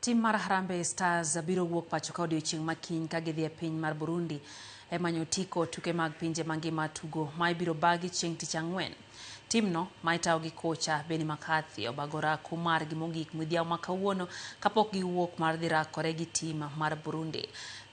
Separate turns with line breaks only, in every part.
Tim mar Harambee Stars biro wuok pacho ka odiochieng' makiny ka gidhi e piny mar Burundi e manyo otiko tuke mag pinje mangima tugo ma ibiro bagi chieng' tich ang'wen. Timno ma itayo gi kocha McCarthy obagora kumargi mogik midhiao ma kawuono kapok giwuok mar dhi rakore gi tim mar Burundi.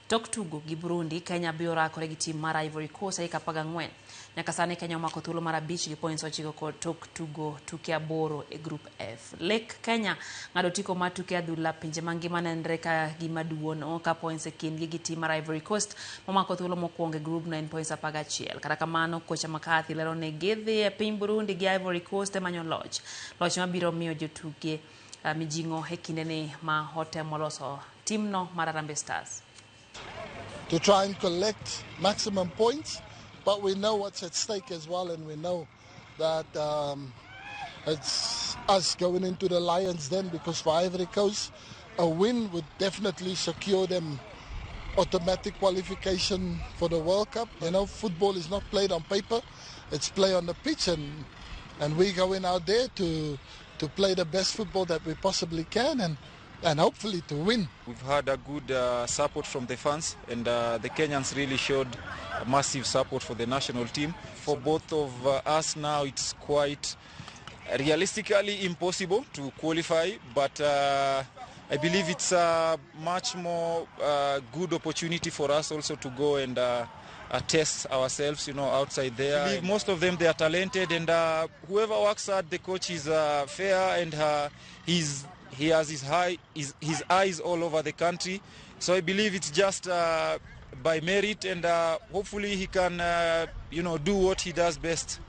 Tok tugo gi Burundi, Kenya biro rakore gi tim mar Ivory Coast tarik 14. Nyaka sani Kenya omako thuolo mar 5 gi points 9 kod tok tugo tuke 8 e Group F. Lek Kenya ng'ado tiko mar tuke adhula pinje mangima nenre ka gima duono ka points e kindgi gi tim mar Ivory Coast momako thuolo mokwongo e Group 9 points 11. Kata kamano, kocha McCarthy lero ne gidhi e piny Burundi gi Ivory Coast e manyo loch. Loch mabiro miyo jotuke mijing'o e kindeni ma otemo loso timno mar Harambee Stars.
To try and collect maximum points, but we know what's at stake as well, and we know that it's us going into the Lions Den, because for Ivory Coast, a win would definitely secure them automatic qualification for the World Cup. You know, football is not played on paper, it's played on the pitch, and we're going out there to play the best football that we possibly can, and hopefully to win.
We've had a good support from the fans, and the Kenyans really showed massive support for the national team. For both of us now, it's quite realistically impossible to qualify, but I believe it's a much more good opportunity for us also to go and test ourselves, you know, outside there. I believe most of them, they are talented, and whoever works hard, the coach is fair, and he has his eyes all over the country. So I believe it's just by merit, and hopefully he can, do what he does best.